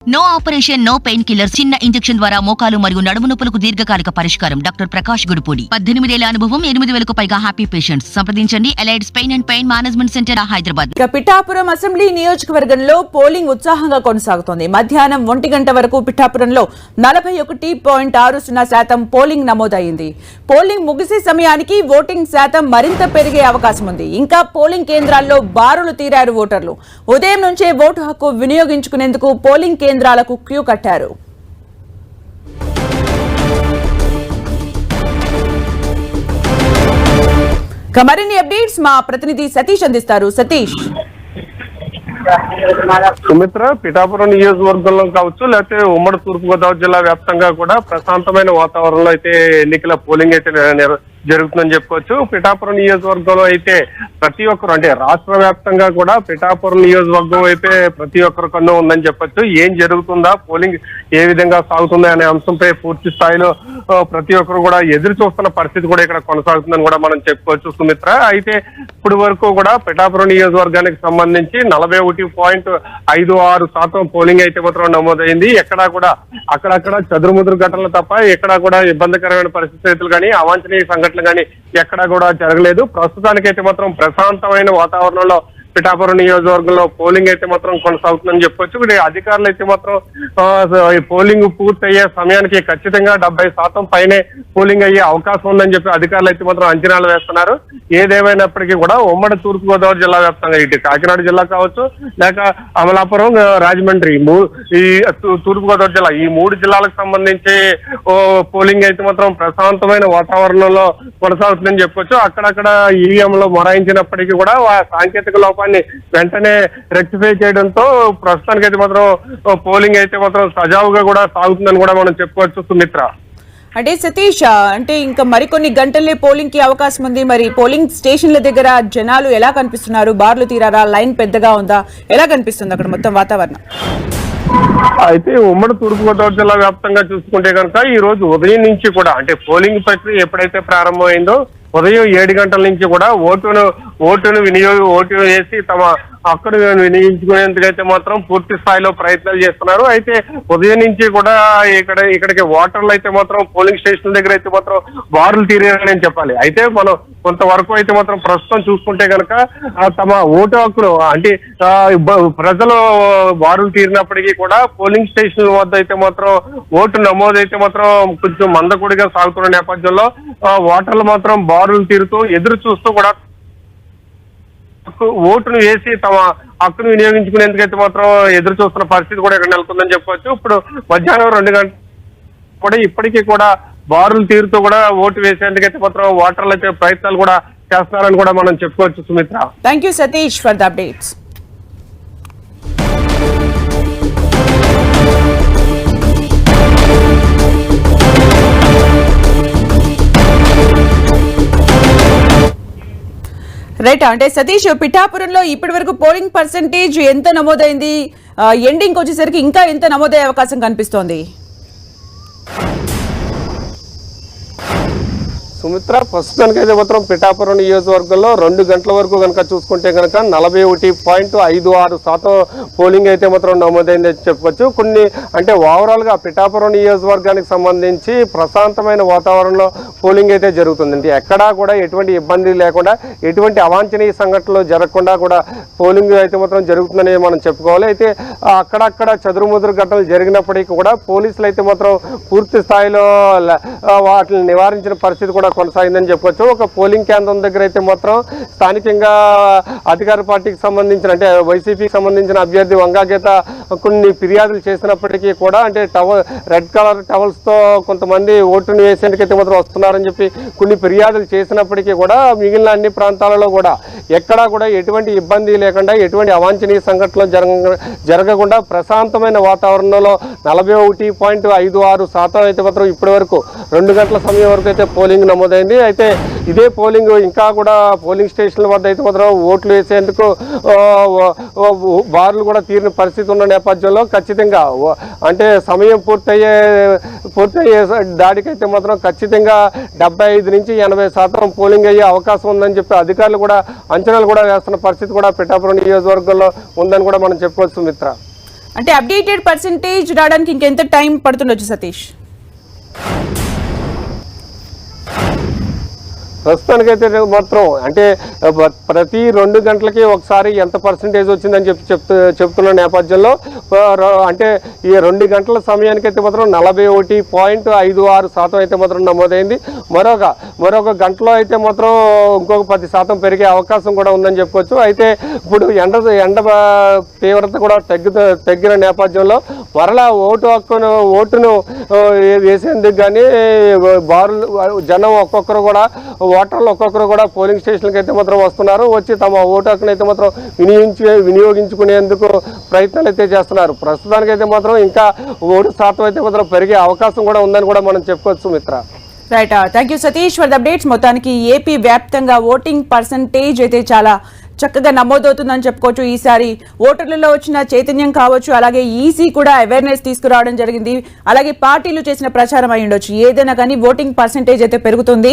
No operation, no pain killer. చిన్న injection ద్వారా మోకాలు మరియు నడుము నొప్పులకు దీర్ఘకాలిక పరిష్కారం. డాక్టర్ ప్రకాష్ గుడిపూడి. 18 ఏళ్ల అనుభవం, 8,000కు పైగా హ్యాపీ పేషెంట్స్. సంప్రదించండి Allied's pain and pain management centre, Hyderabad. Pithapuram assembly నియోజకవర్గంలో పోలింగ్ ఉత్సాహంగా కొనసాగుతోంది. మధ్యాహ్నం 1 గంట వరకు పిఠాపురంలో 41.60% పోలింగ్ నమోదైంది. పోలింగ్ ముగిసే సమయానికి ఓటింగ్ శాతం మరింత పెరిగే అవకాశం ఉంది. ఇంకా పోలింగ్ కేంద్రాల్లో బారులు తీరారు ఓటర్లు. ఉదయం నుంచే ఓటు హక్కు వినియోగించుకునేందుకు పోలింగ్ కేంద్రాలకు క్యూ కట్టారు. మరిన్ని అప్డేట్స్ మా ప్రతినిధి సతీష్ అందిస్తారు. సతీష్. సుమిత్ర, పిఠాపురం నియోజకవర్గంలో కావచ్చు, లేకపోతే ఉమ్మడి తూర్పుగోదావరి జిల్లా వ్యాప్తంగా కూడా ప్రశాంతమైన వాతావరణంలో అయితే ఎన్నికల పోలింగ్ అయితే జరుగుతుందని చెప్పుకోవచ్చు. పిఠాపురం నియోజకవర్గంలో అయితే ప్రతి ఒక్కరు, అంటే రాష్ట్ర వ్యాప్తంగా కూడా పిఠాపురం నియోజకవర్గం అయితే ప్రతి ఒక్కరి కన్ను ఉందని చెప్పొచ్చు. ఏం జరుగుతుందా, పోలింగ్ ఏ విధంగా సాగుతుందా అనే అంశంపై పూర్తి స్థాయిలో ప్రతి ఒక్కరు కూడా ఎదురు చూస్తున్న పరిస్థితి కూడా ఇక్కడ కొనసాగుతుందని కూడా మనం చెప్పుకోవచ్చు సుమిత్ర. అయితే ఇప్పుడు వరకు కూడా పిఠాపురం నియోజకవర్గానికి సంబంధించి 41.56% పోలింగ్ అయితే మాత్రం నమోదైంది. ఎక్కడా కూడా అక్కడక్కడ చదురుముదురు ఘటనలు తప్ప ఎక్కడా కూడా ఇబ్బందికరమైన పరిస్థితులు కానీ అవాంఛనీయ సంఘటనలు కానీ ఎక్కడా కూడా జరగలేదు. ప్రస్తుతానికైతే మాత్రం ప్రశాంతమైన వాతావరణంలో పిఠాపురం నియోజకవర్గంలో పోలింగ్ అయితే మాత్రం కొనసాగుతుందని చెప్పొచ్చు. అధికారులు అయితే మాత్రం పోలింగ్ పూర్తయ్యే సమయానికి ఖచ్చితంగా 70% పైనే పోలింగ్ అయ్యే అవకాశం ఉందని చెప్పి అధికారులు అయితే మాత్రం అంచనాలు వేస్తున్నారు. ఏదేమైనప్పటికీ కూడా ఉమ్మడి తూర్పుగోదావరి జిల్లా వ్యాప్తంగా ఇటు కాకినాడ జిల్లా కావచ్చు, లేక అమలాపురం, రాజమండ్రి, ఈ తూర్పుగోదావరి జిల్లా, ఈ 3 జిల్లాలకు సంబంధించి పోలింగ్ అయితే మాత్రం ప్రశాంతమైన వాతావరణంలో కొనసాగుతుందని చెప్పొచ్చు. అక్కడక్కడ ఈవీఎంలో మొరాయించినప్పటికీ కూడా సాంకేతిక లోపాన్ని వెంటనే రెక్టిఫై చేయడంతో ప్రస్తుతానికి అయితే మాత్రం పోలింగ్ అయితే మాత్రం సజావుగా కూడా సాగుతుందని కూడా మనం చెప్పుకోవచ్చు సుమిత్ర. అంటే సతీష్, అంటే ఇంకా మరికొన్ని గంటలే పోలింగ్ కి అవకాశం ఉంది. మరి పోలింగ్ స్టేషన్ల దగ్గర జనాలు ఎలా కనిపిస్తున్నారు? బార్లు తీరారా? లైన్ పెద్దగా ఉందా? ఎలా కనిపిస్తుంది అక్కడ మొత్తం వాతావరణం? అయితే ఉమ్మడి తూర్పుగోదావరి జిల్లా వ్యాప్తంగా చూసుకుంటే కనుక ఈ రోజు ఉదయం నుంచి కూడా, అంటే పోలింగ్ ప్రక్రియ ఎప్పుడైతే ప్రారంభమైందో ఉదయం 7 గంటల నుంచి కూడా ఓటు వేసి తమ హక్కును వినియోగించుకునేందుకైతే మాత్రం పూర్తి స్థాయిలో ప్రయత్నాలు చేస్తున్నారు. అయితే ఉదయం నుంచి కూడా ఇక్కడికి ఓటర్లు అయితే మాత్రం పోలింగ్ స్టేషన్ దగ్గర అయితే మాత్రం బారులు తీరారని చెప్పాలి. అయితే మనం కొంతవరకు అయితే మాత్రం ప్రస్తుతం చూసుకుంటే కనుక తమ ఓటు హక్కును, అంటే ప్రజలు బారులు తీరినప్పటికీ కూడా పోలింగ్ స్టేషన్ వద్ద అయితే మాత్రం ఓటు నమోదైతే మాత్రం కొంచెం మందకొడిగా సాగుతున్న నేపథ్యంలో ఓటర్లు మాత్రం బారులు తీరుతూ ఎదురు చూస్తూ కూడా ఓటును వేసి తమ హక్కును వినియోగించుకునేందుకైతే మాత్రం ఎదురు చూస్తున్న పరిస్థితి కూడా ఇక్కడ నెలకొందని చెప్పవచ్చు. ఇప్పుడు మధ్యాహ్నం 2 గంటలు కూడా ఇప్పటికీ కూడా బారులు తీరుతూ కూడా ఓటు వేసేందుకైతే మాత్రం ఓటర్లు అయితే ప్రయత్నాలు కూడా చేస్తున్నారని కూడా మనం చెప్పుకోవచ్చు Sumitra. Thank you Satish for the updates. Right, అంటే సతీష్, పిఠాపురంలో ఇప్పటి వరకు పోలింగ్ పర్సెంటేజ్ ఎంత నమోదైంది? ఎండింగ్ వచ్చేసరికి ఇంకా ఎంత నమోదయ్యే అవకాశం కనిపిస్తోంది? సుమిత్ర, ప్రస్తుతానికైతే మాత్రం పిఠాపురం నియోజకవర్గంలో 2 గంటల వరకు కనుక చూసుకుంటే కనుక 41.56% పోలింగ్ అయితే మాత్రం నమోదైందని చెప్పవచ్చు. కొన్ని, అంటే ఓవరాల్గా పిఠాపురం నియోజకవర్గానికి సంబంధించి ప్రశాంతమైన వాతావరణంలో పోలింగ్ అయితే జరుగుతుందండి. ఎక్కడా కూడా ఎటువంటి ఇబ్బంది లేకుండా, ఎటువంటి అవాంఛనీయ సంఘటనలు జరగకుండా కూడా పోలింగ్ అయితే మాత్రం జరుగుతుందని మనం చెప్పుకోవాలి. అయితే అక్కడక్కడ చదురుముదురు ఘటనలు జరిగినప్పటికీ కూడా పోలీసులు అయితే మాత్రం పూర్తి స్థాయిలో వాటిని నివారించిన పరిస్థితి కూడా కొనసాగిందని చెప్పొచ్చు. ఒక పోలింగ్ కేంద్రం దగ్గర అయితే మాత్రం స్థానికంగా అధికార పార్టీకి సంబంధించిన, అంటే వైసీపీకి సంబంధించిన అభ్యర్థి వంగాగీత కొన్ని ఫిర్యాదులు చేసినప్పటికీ కూడా, అంటే రెడ్ కలర్ టవల్స్తో కొంతమంది ఓటును వేసేందుకైతే మాత్రం వస్తున్నారని చెప్పి కొన్ని ఫిర్యాదులు చేసినప్పటికీ కూడా మిగిలిన అన్ని ప్రాంతాలలో కూడా ఎక్కడా కూడా ఎటువంటి ఇబ్బంది లేకుండా, ఎటువంటి అవాంఛనీయ సంఘటనలు జరగకుండా ప్రశాంతమైన వాతావరణంలో 41.56% అయితే మాత్రం ఇప్పటి వరకు 2 గంటల సమయం వరకు అయితే పోలింగ్ నమోదైంది. అయితే ఇదే పోలింగ్ ఇంకా కూడా పోలింగ్ స్టేషన్ల వద్ద అయితే మాత్రం ఓట్లు వేసేందుకు బారులు కూడా తీరిన పరిస్థితి ఉన్న నేపథ్యంలో ఖచ్చితంగా, అంటే సమయం పూర్తయ్యే దాడికైతే మాత్రం ఖచ్చితంగా 75 నుంచి 80% పోలింగ్ అయ్యే అవకాశం ఉందని చెప్పి అధికారులు కూడా అంచనాలు కూడా వేస్తున్న పరిస్థితి కూడా పిఠాపురం నియోజకవర్గంలో ఉందని కూడా మనం చెప్పుకోవచ్చు మిత్ర. అంటే అప్డేటెడ్ పర్సెంటేజ్ రావడానికి ఇంకెంత టైం పడుతుండొచ్చు సతీష్? ప్రస్తుతానికైతే మాత్రం అంటే ప్రతి 2 గంటలకి ఒకసారి ఎంత పర్సెంటేజ్ వచ్చిందని చెప్తున్న నేపథ్యంలో అంటే ఈ 2 గంటల సమయానికైతే మాత్రం 41.56% అయితే మాత్రం నమోదైంది. మరొక గంటలో అయితే మాత్రం ఇంకొక 10% పెరిగే అవకాశం కూడా ఉందని చెప్పుకోవచ్చు. అయితే ఇప్పుడు ఎండ తీవ్రత కూడా తగ్గిన నేపథ్యంలో మరలా ఓటును వేసేందుకు కానీ జనం ఒక్కొక్కరు కూడా పోలింగ్ స్టేషన్కి అయితే మాత్రం వస్తున్నారు. వచ్చి తమ ఓటు హక్కును అయితే మాత్రం వినియోగించుకునేందుకు ప్రయత్నాలు అయితే చేస్తున్నారు. ప్రస్తుతానికైతే మాత్రం ఇంకా ఓటు శాతం అయితే మాత్రం పెరిగే అవకాశం కూడా ఉందని కూడా మనం చెప్పుకోవచ్చు మిత్ర. Right, thank you Satish for the updates. మొత్తానికి ఏపీ వ్యాప్తంగా ఓటింగ్ పర్సంటేజ్ అయితే చాలా చక్కగా నమోదవుతుందని చెప్పుకోవచ్చు. ఈసారి ఓటర్లలో వచ్చిన చైతన్యం కావచ్చు, అలాగే ఈసీ కూడా అవేర్నెస్ తీసుకురావడం జరిగింది, అలాగే పార్టీలు చేసిన ప్రచారం అయి ఉండొచ్చు, ఏదైనా కానీ ఓటింగ్ పర్సంటేజ్ అయితే పెరుగుతుంది.